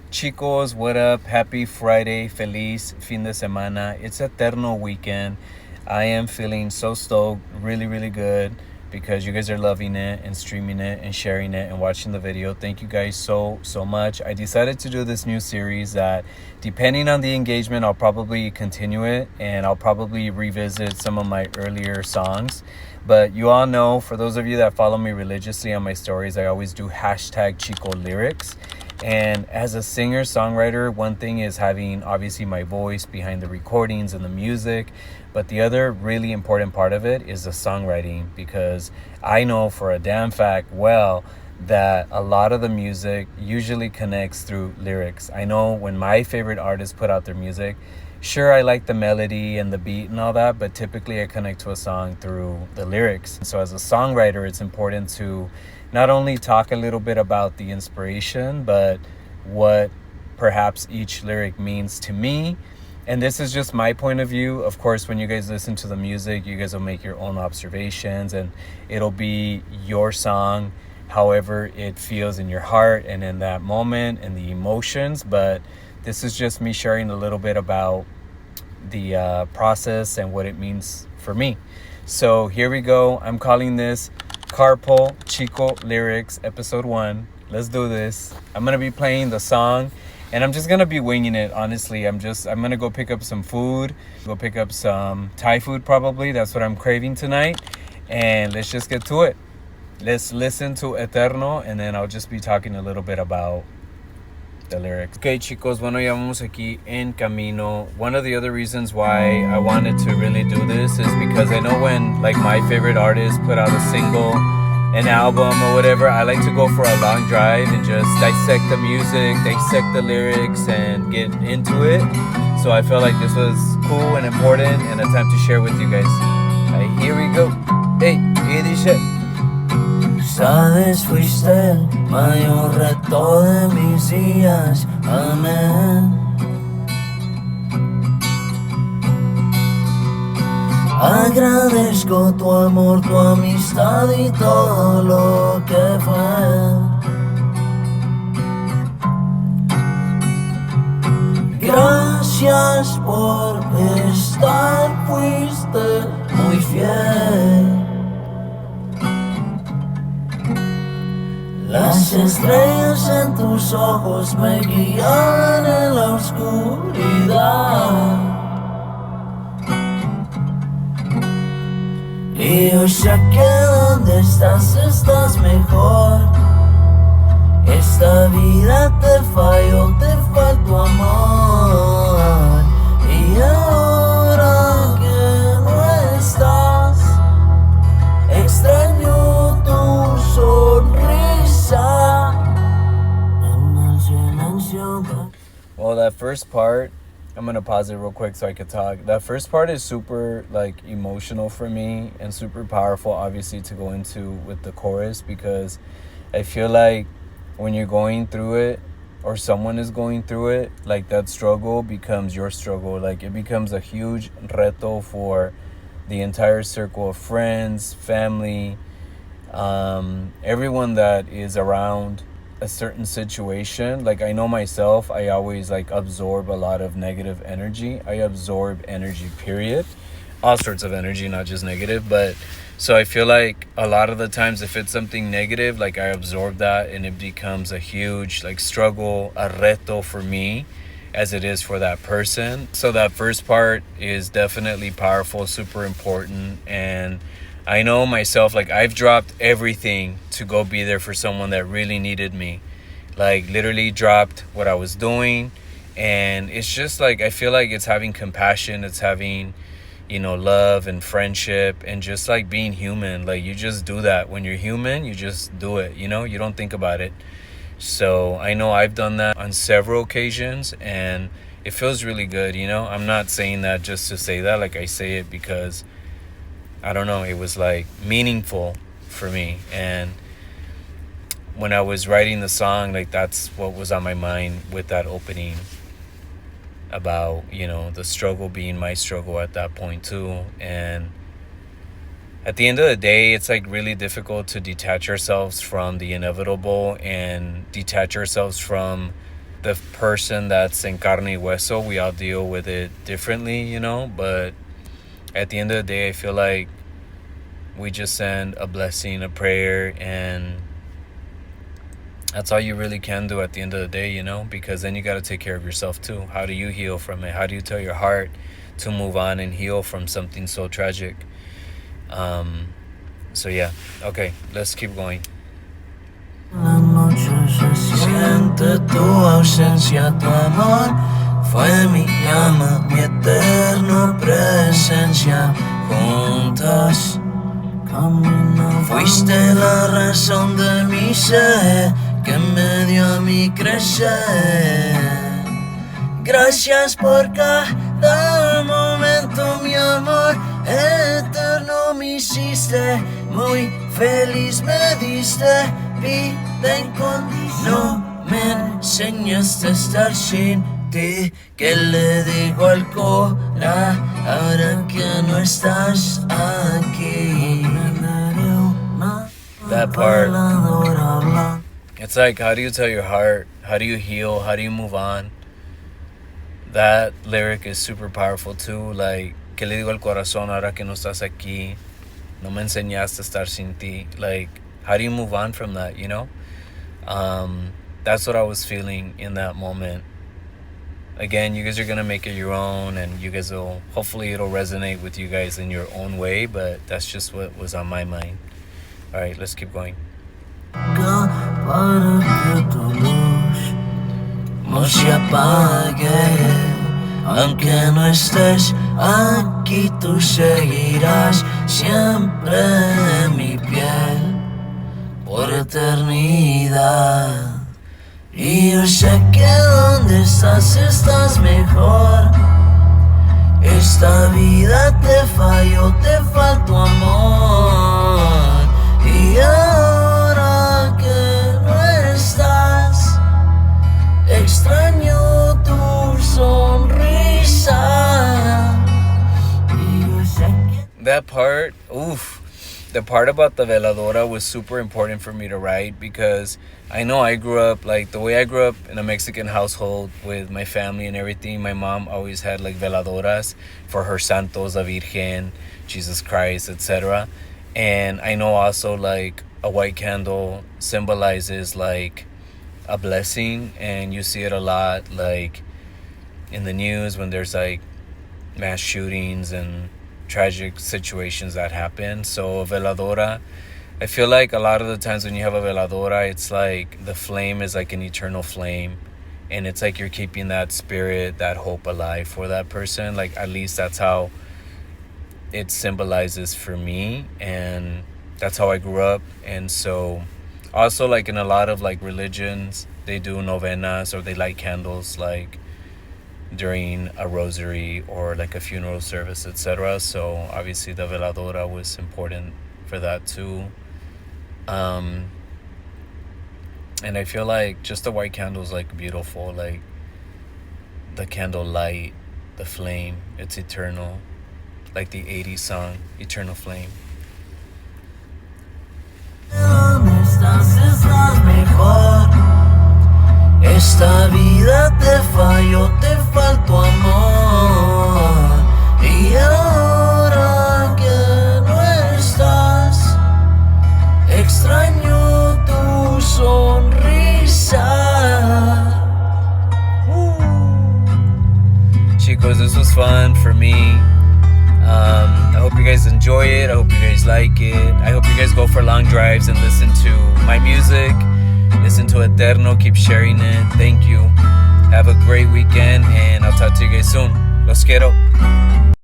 Chicos, what up? Happy Friday. Feliz fin de semana. It's ETERNO weekend. I am feeling so stoked, really, really good because you guys are loving it and streaming it and sharing it and watching the video. Thank you guys so much. I decided to do this new series that, depending on the engagement, I'll probably continue it and I'll probably revisit some of my earlier songs. But you all know, for those of you that follow me religiously on my stories, I always do hashtag ChicoLyrics. And as a singer songwriter, one thing is having obviously my voice behind the recordings and the music, but the other really important part of it is the songwriting, because I know for a damn fact that a lot of the music usually connects through lyrics. I know when my favorite artists put out their music, sure, I like the melody and the beat and all that, but typically I connect to a song through the lyrics. So as a songwriter, it's important to not only talk a little bit about the inspiration, but what perhaps each lyric means to me. And this is just my point of view. Of course, when you guys listen to the music, you guys will make your own observations and it'll be your song, however it feels in your heart and in that moment and the emotions. But this is just me sharing a little bit about the process and what it means for me. So here we go. I'm calling this Carpool ChicoLyrics episode 1. Let's do this. I'm gonna be playing the song and I'm just gonna be winging it, honestly. I'm gonna go pick up some food, go pick up some Thai food probably. That's what I'm craving tonight. And let's just get to it. Let's listen to Eterno and then I'll just be talking a little bit about the lyrics. Okay, chicos, bueno, ya vamos aquí en camino. One of the other reasons why I wanted to really do this is because I know when like my favorite artists put out a single, an album or whatever, I like to go for a long drive and just dissect the music, dissect the lyrics and get into it. So I felt like this was cool and important and a time to share with you guys. Alright, here we go. Hey, y dice: Sabes, fuiste el mayor reto de mis días, amén. Agradezco tu amor, tu amistad y todo lo que fue. Gracias por estar, fuiste muy fiel. Las estrellas en tus ojos me guiaban en la oscuridad. Y yo sé que donde estás mejor. Esta vida te falló, te faltó amor. Y ahora que no estás, extraño tu sonrisa en el silencio. Well, that first part, I'm gonna pause it real quick so I could talk. That first part is super like emotional for me and super powerful, obviously, to go into with the chorus, because I feel like when you're going through it or someone is going through it, like that struggle becomes your struggle. Like it becomes a huge reto for the entire circle of friends, family, everyone that is around a certain situation. Like I know myself, I always like absorb a lot of negative energy. I absorb energy, period. All sorts of energy, not just negative. But so I feel like a lot of the times if it's something negative, like I absorb that and it becomes a huge like struggle, a reto for me as it is for that person. So that first part is definitely powerful, super important. And I know myself, like I've dropped everything to go be there for someone that really needed me. Like literally dropped what I was doing. And it's just like, I feel like it's having compassion. It's having, love and friendship and just like being human. Like you just do that. When you're human, you just do it, you don't think about it. So I know I've done that on several occasions and it feels really good, I'm not saying that just to say that. Like I say it because I don't know, it was like meaningful for me. And when I was writing the song, like that's what was on my mind with that opening about, the struggle being my struggle at that point too. And at the end of the day, it's like really difficult to detach ourselves from the inevitable and detach ourselves from the person that's in carne y hueso, we all deal with it differently, you know. But at the end of the day, I feel like we just send a blessing, a prayer, and that's all you really can do at the end of the day, you know, because then you got to take care of yourself too. How do you heal from it? How do you tell your heart to move on and heal from something so tragic? So yeah, okay, let's keep going. La noche se siente tu ausencia, tu amor fue mi llama, mi eterna presencia. Juntos caminamos. Fuiste la razón de mi ser, que me dio a mí crecer. Gracias por cada momento, mi amor eterno me hiciste, muy feliz me diste vida incondicional. No me enseñaste a estar sin ti, que le digo al cora ahora que no estás aquí. That part, it's like, how do you tell your heart? How do you heal? How do you move on? That lyric is super powerful too. Like, que le digo al corazón ahora que no estás aquí? No me enseñaste a estar sin ti. Like, how do you move on from that, you know? That's what I was feeling in that moment. Again, you guys are going to make it your own, and you guys will, hopefully it'll resonate with you guys in your own way, but that's just what was on my mind. All right, let's keep going. Para que tu luz no se apague, aunque no estés aquí, tú seguirás siempre en mi piel por eternidad. Y yo sé que donde estás mejor. Esta vida te falló, te faltó amor. Y ahora que no estás, extraño tu sonrisa. Y yo sé que That part, oof. The part about the veladora was super important for me to write, because I know I grew up, like, the way I grew up in a Mexican household with my family and everything. My mom always had like veladoras for her santos, la Virgen, Jesus Christ, etc. And I know also like a white candle symbolizes like a blessing, and you see it a lot like in the news when there's like mass shootings and tragic situations that happen. So a veladora, I feel like a lot of the times when you have a veladora, it's like the flame is like an eternal flame, and it's like you're keeping that spirit, that hope alive for that person. Like, at least that's how it symbolizes for me, and that's how I grew up. And so also, like, in a lot of like religions, they do novenas, or they light candles like during a rosary or like a funeral service, etc. So obviously the veladora was important for that too. And I feel like just the white candle is like beautiful, like the candle light, the flame, it's eternal, like the 80s song Eternal Flame. donde estás mejor. Esta vida te falló, te faltó amor. Y ahora que no estás, extraño tu sonrisa. Chicos, this was fun for me. I hope you guys enjoy it. I hope you guys like it. I hope you guys go for long drives and listen to my music. Listen to Eterno. Keep sharing it. Thank you. Have a great weekend, and I'll talk to you guys soon. Los quiero.